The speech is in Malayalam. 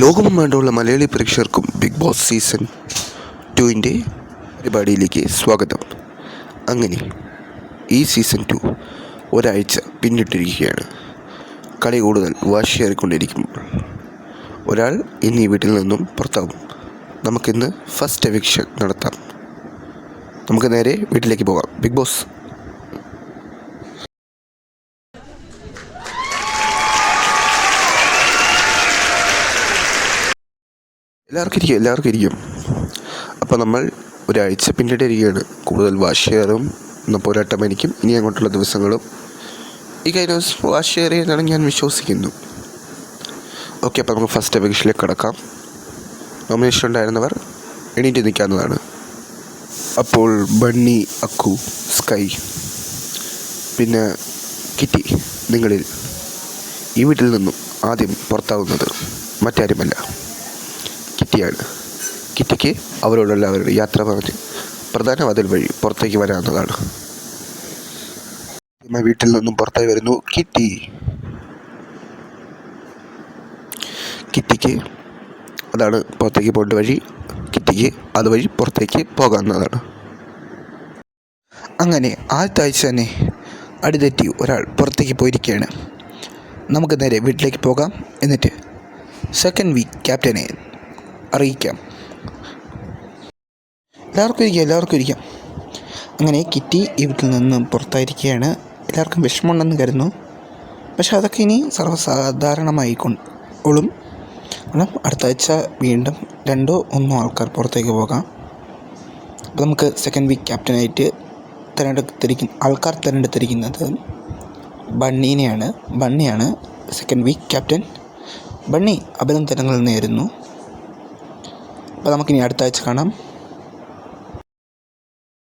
ലോകമെമ്പാടുമുള്ള മലയാളി പ്രേക്ഷകർക്കും ബിഗ് ബോസ് സീസൺ 2 പരിപാടിയിലേക്ക് സ്വാഗതം. അങ്ങനെ ഈ സീസൺ 2 ഒരാഴ്ച പിന്നിട്ടിരിക്കുകയാണ്. കളി കൂടുതൽ വാശിയേറിക്കൊണ്ടിരിക്കുമ്പോൾ ഒരാൾ ഇന്ന് ഈ വീട്ടിൽ നിന്നും പുറത്താകും. നമുക്കിന്ന് ഫസ്റ്റ് എവിക്ഷൻ നടത്താം. നമുക്ക് നേരെ വീട്ടിലേക്ക് പോകാം. ബിഗ് ബോസ് എല്ലാവർക്കും ഇരിക്കും. അപ്പോൾ നമ്മൾ ഒരാഴ്ച പിന്നിട്ടിരിക്കുകയാണ്. കൂടുതൽ വാശിയേറും എന്ന പോരാട്ടമായിരിക്കും ഇനി അങ്ങോട്ടുള്ള ദിവസങ്ങളും. ഈ കഴിഞ്ഞ വാശിയേറിയെന്നാണ് ഞാൻ വിശ്വസിക്കുന്നു. ഓക്കെ, അപ്പോൾ നമുക്ക് ഫസ്റ്റ് എവിക്ഷനിലേക്ക് കടക്കാം. നോമിനേഷൻ ഉണ്ടായിരുന്നവർ എണീറ്റ് നിൽക്കാവുന്നതാണ്. അപ്പോൾ ബണ്ണി, അക്കു, സ്കൈ, പിന്നെ കിറ്റി, നിങ്ങളിൽ ഈ വീട്ടിൽ നിന്നും ആദ്യം പുറത്താവുന്നത് മറ്റാരുമല്ല, കിറ്റിയാണ്. കിറ്റിക്ക് അവരോടെല്ലാവരുടെ യാത്ര പറഞ്ഞ് പ്രധാന വാതിൽ വഴി പുറത്തേക്ക് വരാവുന്നതാണ്. വീട്ടിൽ നിന്നും പുറത്തായി വരുന്നു കിറ്റി. കിറ്റിക്ക് അതാണ് പുറത്തേക്ക് പോകേണ്ട വഴി. കിറ്റിക്ക് അതുവഴി പുറത്തേക്ക് പോകാവുന്നതാണ്. അങ്ങനെ ആദ്യത്തെ ആഴ്ച തന്നെ അടിതെറ്റി ഒരാൾ പുറത്തേക്ക് പോയിരിക്കുകയാണ്. നമുക്ക് നേരെ വീട്ടിലേക്ക് പോകാം. എന്നിട്ട് സെക്കൻഡ് വീക്ക് ക്യാപ്റ്റനെ അറിയിക്കാം. എല്ലാവർക്കും ഇരിക്കാം. അങ്ങനെ കിറ്റി ഈ വീട്ടിൽ നിന്ന് പുറത്തായിരിക്കുകയാണ്. എല്ലാവർക്കും വിഷമമുണ്ടെന്ന് കരുതുന്നു. പക്ഷെ അതൊക്കെ ഇനി സർവ്വസാധാരണമായിക്കൊള്ളും. കാരണം അടുത്ത ആഴ്ച വീണ്ടും 2-1 ആൾക്കാർ പുറത്തേക്ക് പോകാം. അപ്പോൾ നമുക്ക് സെക്കൻഡ് വീക്ക് ക്യാപ്റ്റനായിട്ട് ആൾക്കാർ തിരഞ്ഞെടുത്തിരിക്കുന്നത് ബണ്ണിയാണ് സെക്കൻഡ് വീക്ക് ക്യാപ്റ്റൻ. ബണ്ണി അഭിനന്ദനങ്ങൾ നേരുന്നു. അപ്പോൾ നമുക്കിനി അടുത്ത ആഴ്ച കാണാം.